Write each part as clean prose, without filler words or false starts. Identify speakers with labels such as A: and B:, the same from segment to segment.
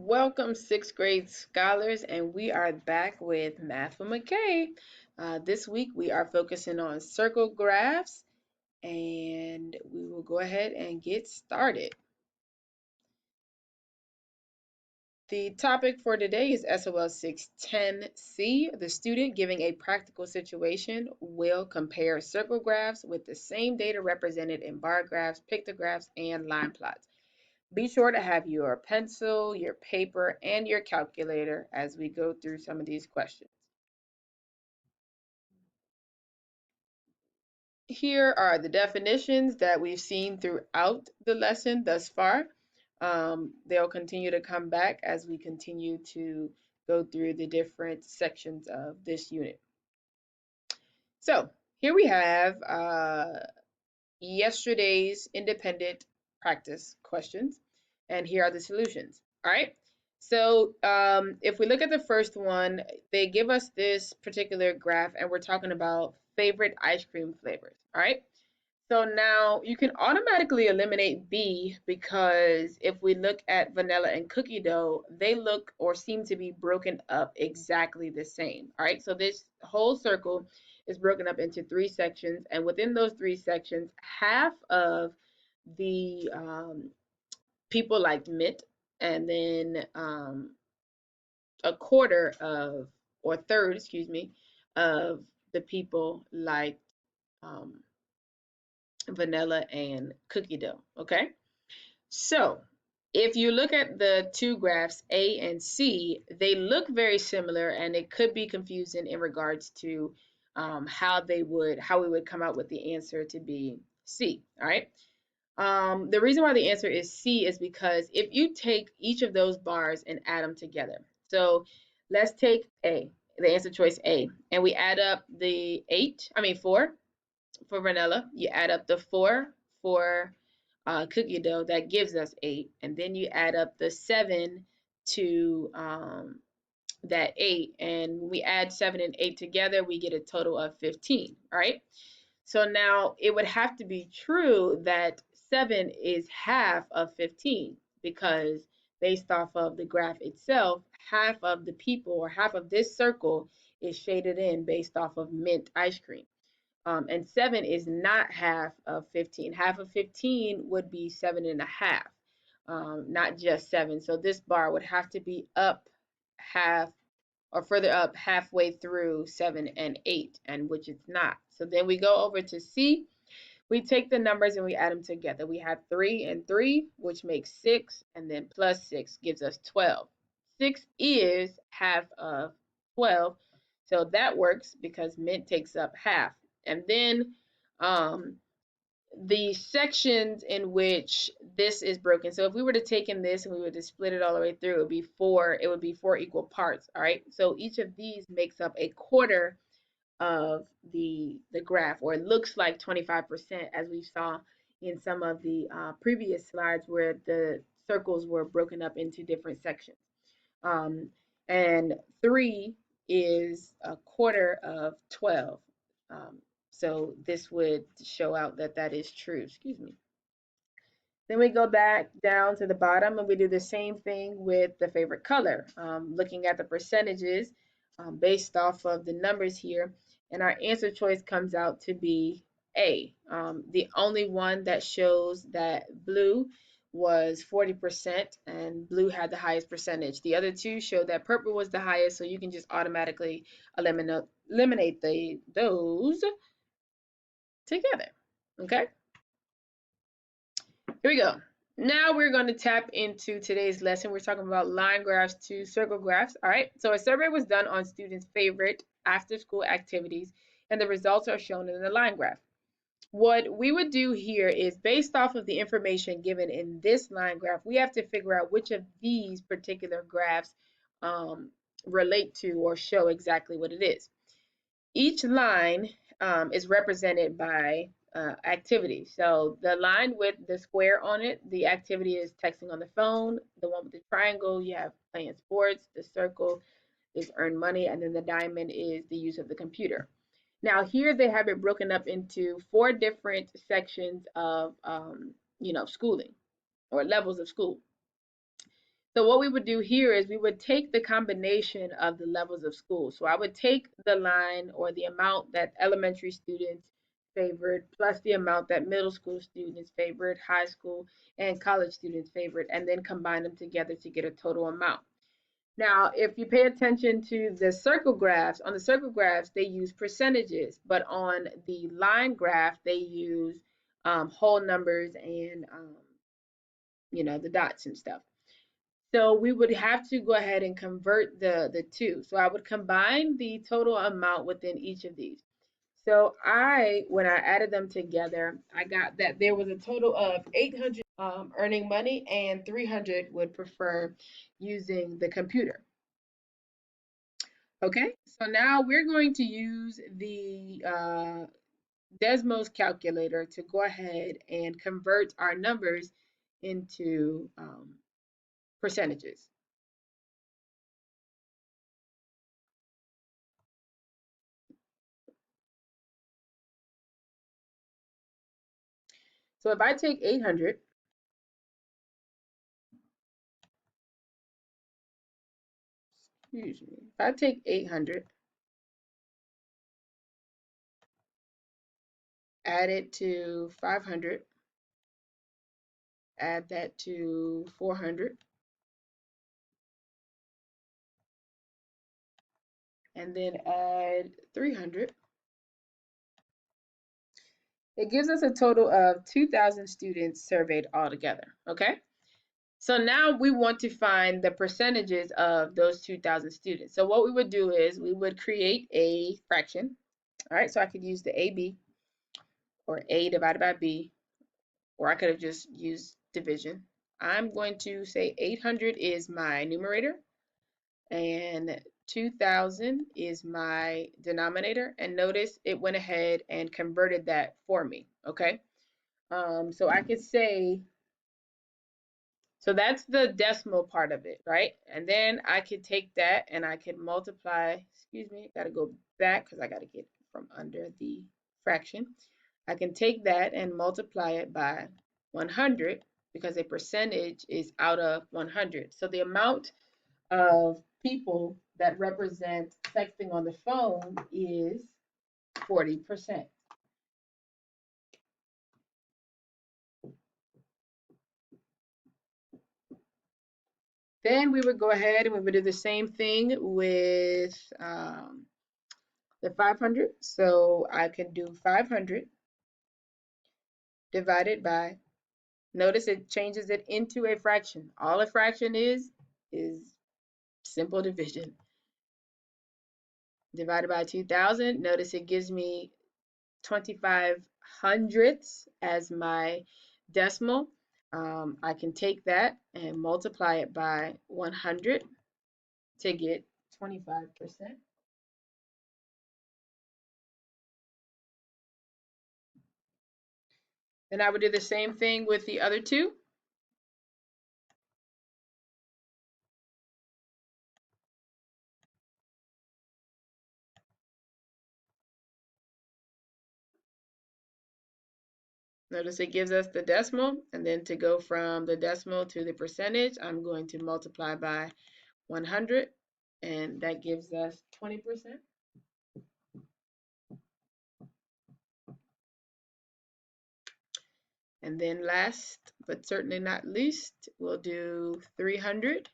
A: Welcome, sixth grade scholars, and we are back with Math with McKay. This week we are focusing on circle graphs, and we will go ahead and get started. The topic for today is SOL 610C. The student giving a practical situation will compare circle graphs with the same data represented in bar graphs, pictographs, and line plots. Be sure to have your pencil, your paper, and your calculator as we go through some of these questions. Here are the definitions that we've seen throughout the lesson thus far. They'll continue to come back as we continue to go through the different sections of this unit. So here we have yesterday's independent practice questions, and here are the solutions. All right. So if we look at the first one, they give us this particular graph, and we're talking about favorite ice cream flavors. All right. So now you can automatically eliminate B because if we look at vanilla and cookie dough, they look or seem to be broken up exactly the same. All right. So this whole circle is broken up into three sections, and within those three sections, half of the people liked mint, and then a quarter of, or third, excuse me, of the people liked vanilla and cookie dough. Okay, so if you look at the two graphs A and C, they look very similar, and it could be confusing in regards to how we would come out with the answer to be C. All right. The reason why the answer is C is because if you take each of those bars and add them together. So let's take A, the answer choice A, and we add up the 4 for vanilla. You add up the 4 for cookie dough, that gives us 8. And then you add up the 7 to that 8. And when we add 7 and 8 together, we get a total of 15, right? So now it would have to be true that 7 is half of 15 because based off of the graph itself, half of the people or half of this circle is shaded in based off of mint ice cream. And 7 is not half of 15. Half of 15 would be 7.5, not just 7. So this bar would have to be up half or further up halfway through 7 and 8, and which it's not. So then we go over to C. We take the numbers and we add them together. We have 3 and 3, which makes 6, and then plus 6 gives us 12. 6 is half of 12, so that works because mint takes up half. And then the sections in which this is broken. So if we were to take in this and we were to split it all the way through, it would be four equal parts. All right. So each of these makes up a quarter of the graph, or it looks like 25%, as we saw in some of the previous slides where the circles were broken up into different sections. And 3 is a quarter of 12. So this would show out that that is true. Excuse me. Then we go back down to the bottom and we do the same thing with the favorite color, looking at the percentages based off of the numbers here. And our answer choice comes out to be A. The only one that shows that blue was 40%, and blue had the highest percentage. The other two show that purple was the highest, so you can just automatically eliminate those together. Okay, here we go. Now we're going to tap into today's lesson. We're talking about line graphs to circle graphs. All right, so a survey was done on students' favorite after school activities, and the results are shown in the line graph. What we would do here is, based off of the information given in this line graph, we have to figure out which of these particular graphs relate to or show exactly what it is. Each line is represented by activity. So the line with the square on it, the activity is texting on the phone. The one with the triangle, you have playing sports. The circle is earn money, and then the diamond is the use of the computer. Now here they have it broken up into 4 different sections of schooling or levels of school. So what we would do here is we would take the combination of the levels of school. So I would take the line or the amount that elementary students favored plus the amount that middle school students favored, high school and college students favored, and then combine them together to get a total amount. Now, if you pay attention to the circle graphs, on the circle graphs, they use percentages, but on the line graph, they use whole numbers and, the dots and stuff. So we would have to go ahead and convert the two. So I would combine the total amount within each of these. So when I added them together, I got that there was a total of 800 earning money and 300 would prefer using the computer. Okay, so now we're going to use the Desmos calculator to go ahead and convert our numbers into percentages. So if I take 800, excuse me, if I take 800, add it to 500, add that to 400, and then add 300, it gives us a total of 2,000 students surveyed altogether, okay? So now we want to find the percentages of those 2,000 students. So what we would do is we would create a fraction. All right, so I could use the AB or A divided by B, or I could have just used division. I'm going to say 800 is my numerator and 2,000 is my denominator. And notice it went ahead and converted that for me, okay? So I could say, so that's the decimal part of it, right? And then I could take that and I could multiply, excuse me, gotta go back because I gotta get from under the fraction. I can take that and multiply it by 100 because a percentage is out of 100. So the amount of people that represent texting on the phone is 40%. Then we would go ahead and we would do the same thing with the 500. So I can do 500 divided by, notice it changes it into a fraction. All a fraction is simple division. Divided by 2,000, notice it gives me 25 hundredths as my decimal. I can take that and multiply it by 100 to get 25%. Then I would do the same thing with the other two. Notice it gives us the decimal, and then to go from the decimal to the percentage, I'm going to multiply by 100, and that gives us 20%. And then last, but certainly not least, we'll do 300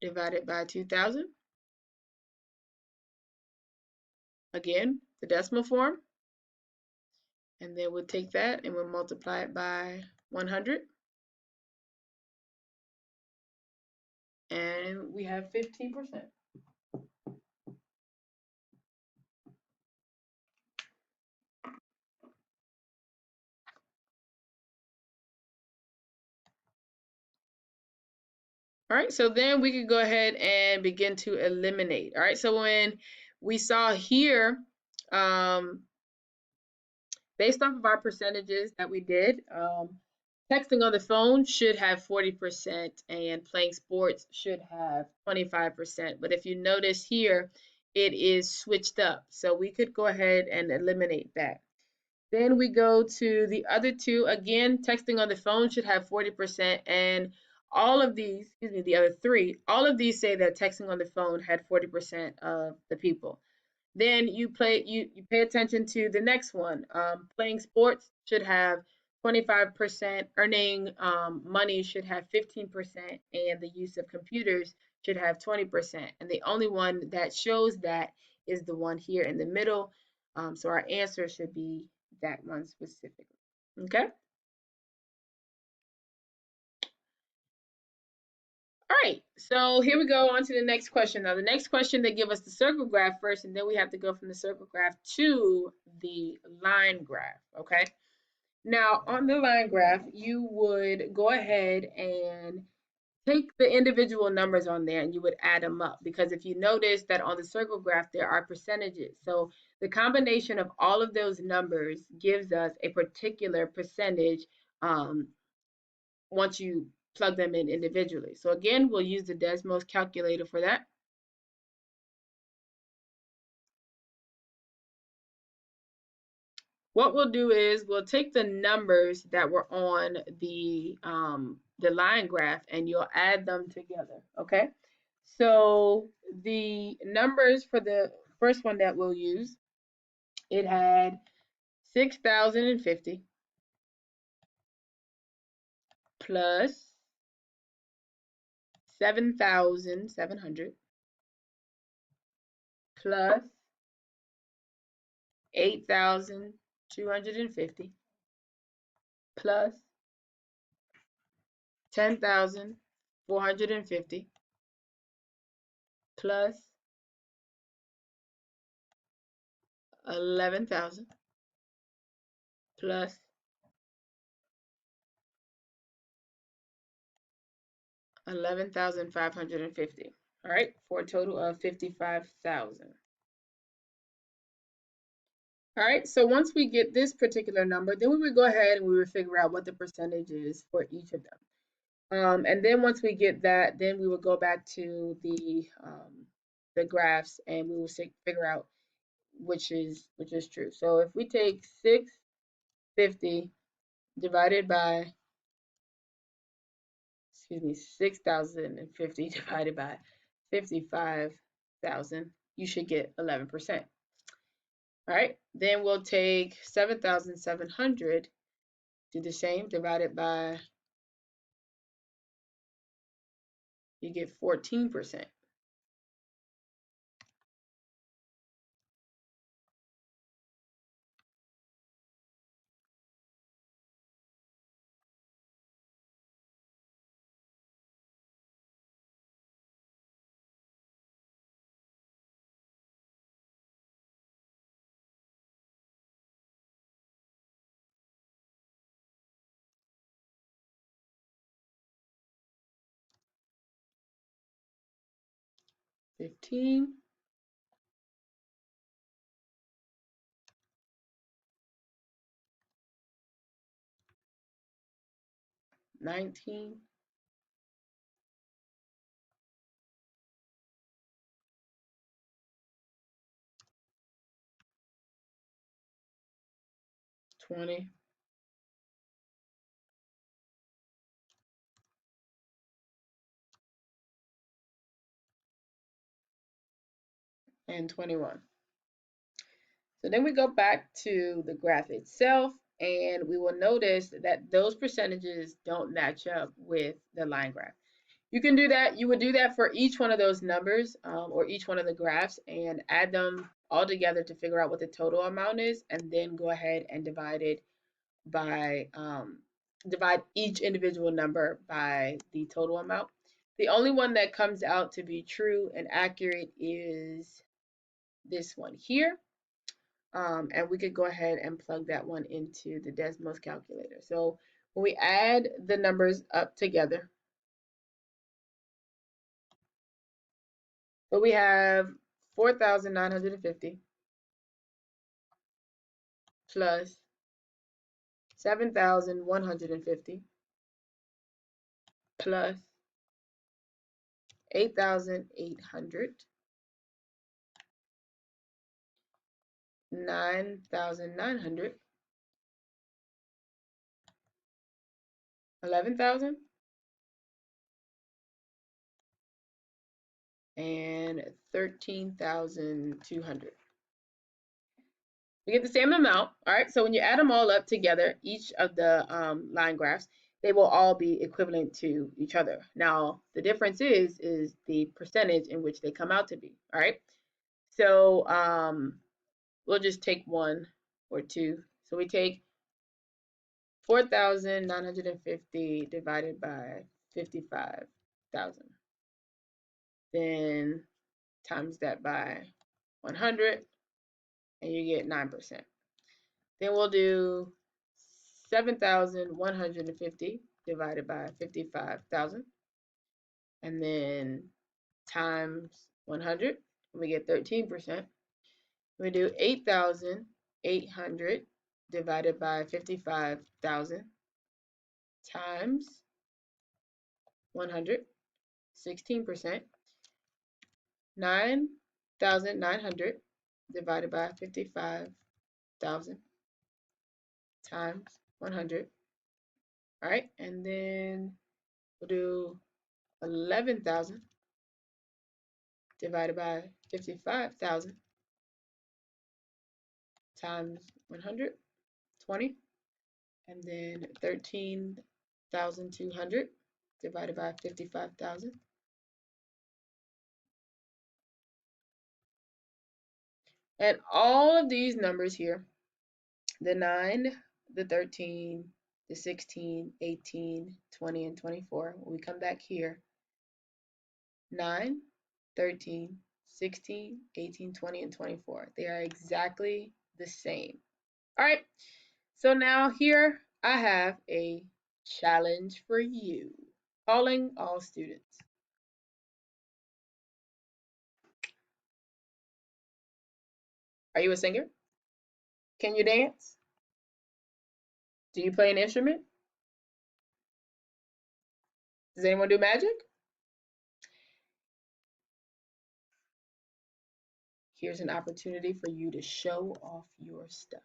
A: divided by 2,000. Again, the decimal form. And then we'll take that and we'll multiply it by 100. And we have 15%. All right, so then we could go ahead and begin to eliminate. All right, so when we saw here, based off of our percentages that we did, texting on the phone should have 40% and playing sports should have 25%. But if you notice here, it is switched up. So we could go ahead and eliminate that. Then we go to the other two. Again, texting on the phone should have 40% and all of these, excuse me, the other three, all of these say that texting on the phone had 40% of the people. Then you pay attention to the next one. Playing sports should have 25%, earning money should have 15%, and the use of computers should have 20%. And the only one that shows that is the one here in the middle. So our answer should be that one specifically. Okay. All right, so here we go on to the next question. Now, the next question, they give us the circle graph first, and then we have to go from the circle graph to the line graph, okay? Now, on the line graph, you would go ahead and take the individual numbers on there and you would add them up, because if you notice that on the circle graph, there are percentages. So the combination of all of those numbers gives us a particular percentage um, once you plug them in individually. So again, we'll use the Desmos calculator for that. What we'll do is we'll take the numbers that were on the line graph and you'll add them together, okay? So the numbers for the first one that we'll use, it had 6,050 plus 7,700 plus 8,250 plus 10,450 plus 11,000 plus 11,550. All right, for a total of 55,000. All right, so once we get this particular number, then we would go ahead and we would figure out what the percentage is for each of them. And then once we get that, then we would go back to the graphs and we will figure out which is true. So if we take 650 divided by, excuse me, 6,050 divided by 55,000, you should get 11%. All right, then we'll take 7,700, do the same, divided by, you get 14%. 15, 19, 20, and 21. So then we go back to the graph itself and we will notice that those percentages don't match up with the line graph. You can do that. You would do that for each one of those numbers or each one of the graphs and add them all together to figure out what the total amount is, and then go ahead and divide it by, divide each individual number by the total amount. The only one that comes out to be true and accurate is this one here. And we could go ahead and plug that one into the Desmos calculator. So when we add the numbers up together, so we have 4,950 plus 7,150 plus 8,800, 9,900, 11,000, and 13,200. We get the same amount, all right? So when you add them all up together, each of the line graphs, they will all be equivalent to each other. Now, the difference is the percentage in which they come out to be, all right? So we'll just take one or two. So we take 4,950 divided by 55,000. Then times that by 100, and you get 9%. Then we'll do 7,150 divided by 55,000, and then times 100, and we get 13%. We do 8,800 divided by 55,000 times 100, 16%. 9,900 divided by 55,000 times 100. All right, and then we'll do 11,000 divided by 55,000 times 100, 20, and then 13,200 divided by 55,000. And all of these numbers here, the 9, the 13, the 16, 18, 20, and 24, when we come back here, 9, 13, 16, 18, 20, and 24. They are exactly the same. All right, so now here I have a challenge for you. Calling all students. Are you a singer? Can you dance? Do you play an instrument? Does anyone do magic? Here's an opportunity for you to show off your stuff.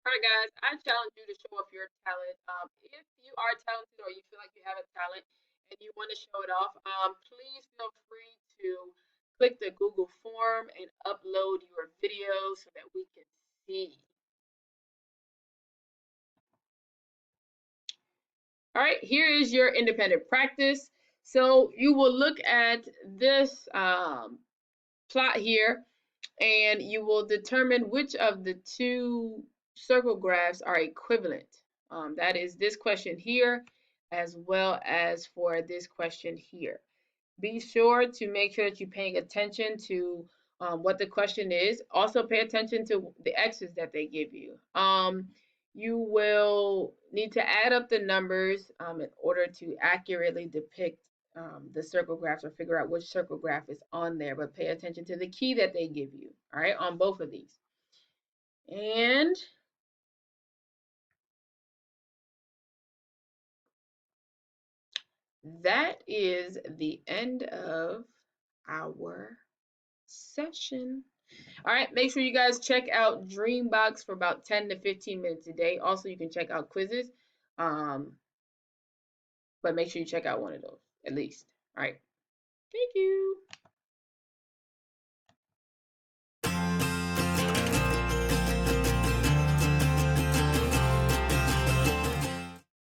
A: All right, guys, I challenge you to show off your talent. If you are talented or you feel like you have a talent and you want to show it off, please feel free to click the Google form and upload your video so that we can see. All right, here is your independent practice. So you will look at this plot here, and you will determine which of the two circle graphs are equivalent. That is this question here, as well as for this question here. Be sure to make sure that you're paying attention to what the question is. Also pay attention to the X's that they give you. You will need to add up the numbers in order to accurately depict the circle graphs or figure out which circle graph is on there, but pay attention to the key that they give you, all right, on both of these. And that is the end of our session. All right, make sure you guys check out Dreambox for about 10 to 15 minutes a day. Also, you can check out quizzes, um, but make sure you check out one of those at least. All right, thank you.